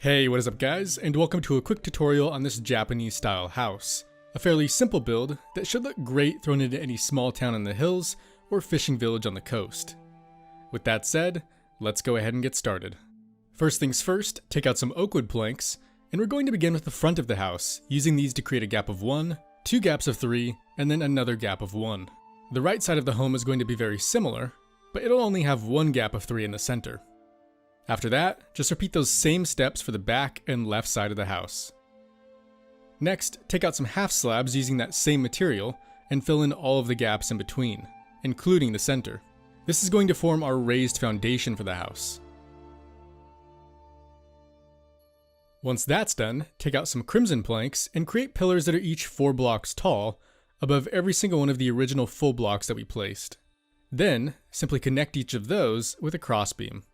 Hey, what is up guys, and welcome to a quick tutorial on this Japanese style house. A fairly simple build that should look great thrown into any small town in the hills or fishing village on the coast. With that said, let's go ahead and get started. First things first, take out some oak wood planks, and we're going to begin with the front of the house, using these to create a gap of 1, 2 gaps of 3, and then another gap of 1. The right side of the home is going to be very similar, but it'll only have 1 gap of 3 in the center. After that, just repeat those same steps for the back and left side of the house. Next, take out some half slabs using that same material and fill in all of the gaps in between, including the center. This is going to form our raised foundation for the house. Once that's done, take out some crimson planks and create pillars that are each 4 blocks tall above every single one of the original full blocks that we placed. Then, simply connect each of those with a crossbeam.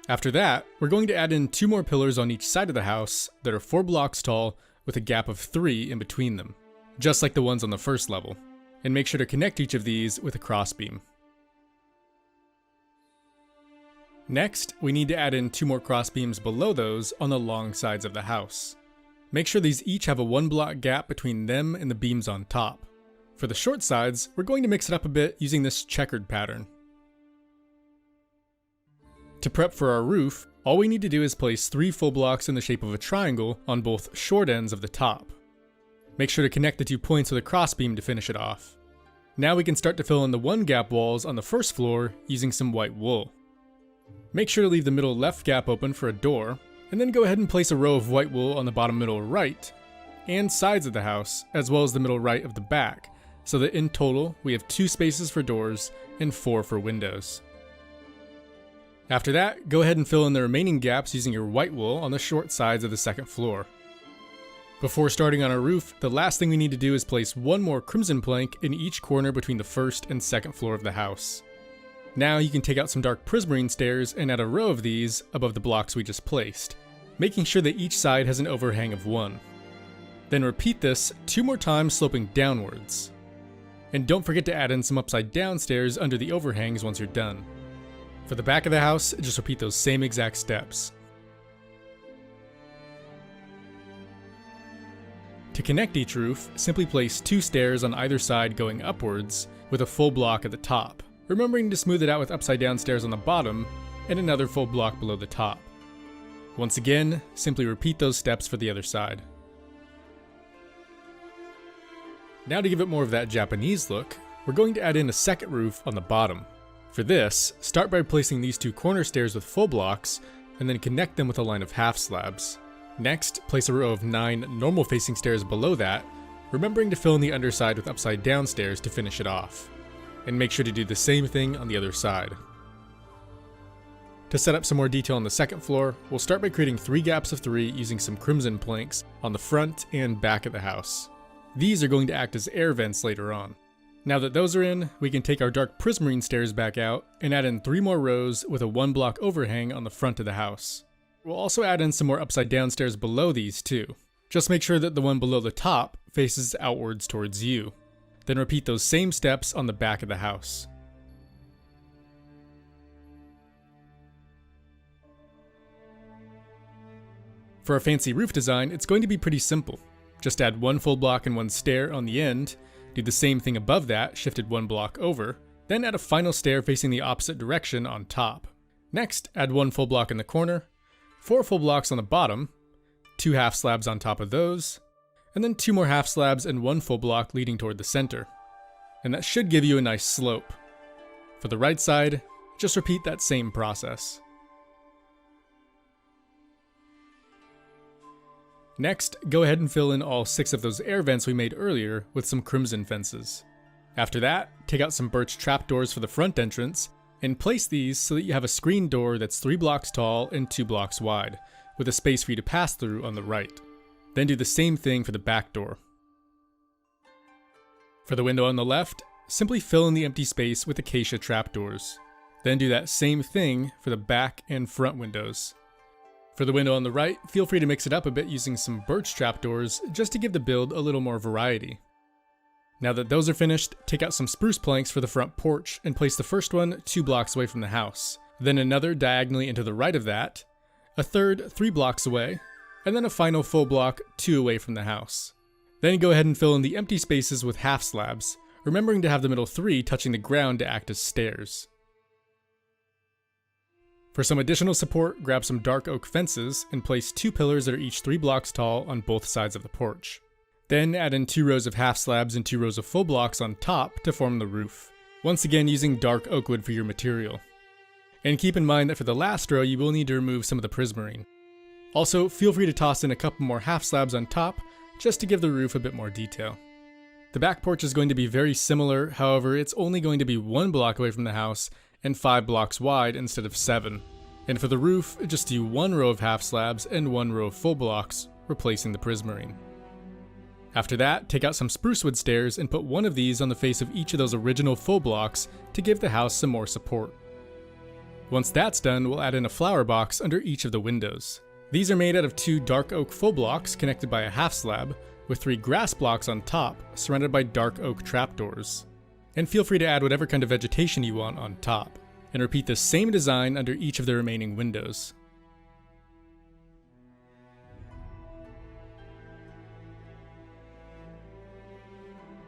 After that, we're going to add in 2 more pillars on each side of the house that are 4 blocks tall with a gap of 3 in between them, just like the ones on the first level, and make sure to connect each of these with a crossbeam. Next, we need to add in 2 more crossbeams below those on the long sides of the house. Make sure these each have a 1 block gap between them and the beams on top. For the short sides, we're going to mix it up a bit using this checkered pattern. To prep for our roof, all we need to do is place 3 full blocks in the shape of a triangle on both short ends of the top. Make sure to connect the 2 points with a crossbeam to finish it off. Now we can start to fill in the 1 gap walls on the first floor using some white wool. Make sure to leave the middle left gap open for a door, and then go ahead and place a row of white wool on the bottom middle right and sides of the house, as well as the middle right of the back, so that in total we have 2 spaces for doors and 4 for windows. After that, go ahead and fill in the remaining gaps using your white wool on the short sides of the second floor. Before starting on our roof, the last thing we need to do is place 1 more crimson plank in each corner between the first and second floor of the house. Now you can take out some dark prismarine stairs and add a row of these above the blocks we just placed, making sure that each side has an overhang of 1. Then repeat this 2 more times sloping downwards. And don't forget to add in some upside down stairs under the overhangs once you're done. For the back of the house, just repeat those same exact steps. To connect each roof, simply place 2 stairs on either side going upwards with a full block at the top, remembering to smooth it out with upside down stairs on the bottom and another full block below the top. Once again, simply repeat those steps for the other side. Now to give it more of that Japanese look, we're going to add in a second roof on the bottom. For this, start by placing these 2 corner stairs with full blocks, and then connect them with a line of half slabs. Next, place a row of 9 normal facing stairs below that, remembering to fill in the underside with upside down stairs to finish it off. And make sure to do the same thing on the other side. To set up some more detail on the second floor, we'll start by creating 3 gaps of 3 using some crimson planks on the front and back of the house. These are going to act as air vents later on. Now that those are in, we can take our dark prismarine stairs back out and add in 3 more rows with a 1 block overhang on the front of the house. We'll also add in some more upside down stairs below these too. Just make sure that the one below the top faces outwards towards you. Then repeat those same steps on the back of the house. For our fancy roof design, it's going to be pretty simple. Just add 1 full block and 1 stair on the end, do the same thing above that, shifted 1 block over, then add a final stair facing the opposite direction on top. Next, add 1 full block in the corner, 4 full blocks on the bottom, 2 half slabs on top of those, and then 2 more half slabs and 1 full block leading toward the center. And that should give you a nice slope. For the right side, just repeat that same process. Next, go ahead and fill in all 6 of those air vents we made earlier with some crimson fences. After that, take out some birch trapdoors for the front entrance, and place these so that you have a screen door that's 3 blocks tall and 2 blocks wide, with a space for you to pass through on the right. Then do the same thing for the back door. For the window on the left, simply fill in the empty space with acacia trapdoors. Then do that same thing for the back and front windows. For the window on the right, feel free to mix it up a bit using some birch trapdoors just to give the build a little more variety. Now that those are finished, take out some spruce planks for the front porch and place the first one 2 blocks away from the house, then another diagonally into the right of that, a third 3 blocks away, and then a final full block 2 away from the house. Then go ahead and fill in the empty spaces with half slabs, remembering to have the middle 3 touching the ground to act as stairs. For some additional support, grab some dark oak fences and place 2 pillars that are each 3 blocks tall on both sides of the porch. Then add in 2 rows of half slabs and 2 rows of full blocks on top to form the roof, once again using dark oak wood for your material. And keep in mind that for the last row you will need to remove some of the prismarine. Also, feel free to toss in a couple more half slabs on top, just to give the roof a bit more detail. The back porch is going to be very similar, however it's only going to be 1 block away from the house and 5 blocks wide instead of 7. And for the roof, just do 1 row of half slabs and 1 row of full blocks, replacing the prismarine. After that, take out some spruce wood stairs and put 1 of these on the face of each of those original full blocks to give the house some more support. Once that's done, we'll add in a flower box under each of the windows. These are made out of 2 dark oak full blocks connected by a half slab, with 3 grass blocks on top, surrounded by dark oak trapdoors. And feel free to add whatever kind of vegetation you want on top, and repeat the same design under each of the remaining windows.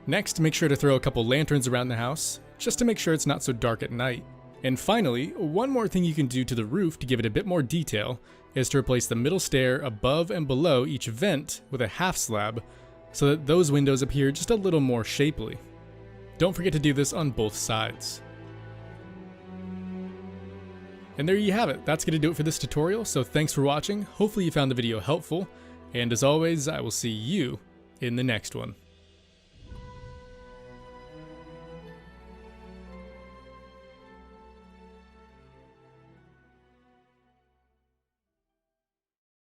Next, make sure to throw a couple lanterns around the house, just to make sure it's not so dark at night. And finally, one more thing you can do to the roof to give it a bit more detail is to replace the middle stair above and below each vent with a half slab, so that those windows appear just a little more shapely. Don't forget to do this on both sides. And there you have it, that's going to do it for this tutorial, so thanks for watching, hopefully you found the video helpful, and as always, I will see you in the next one.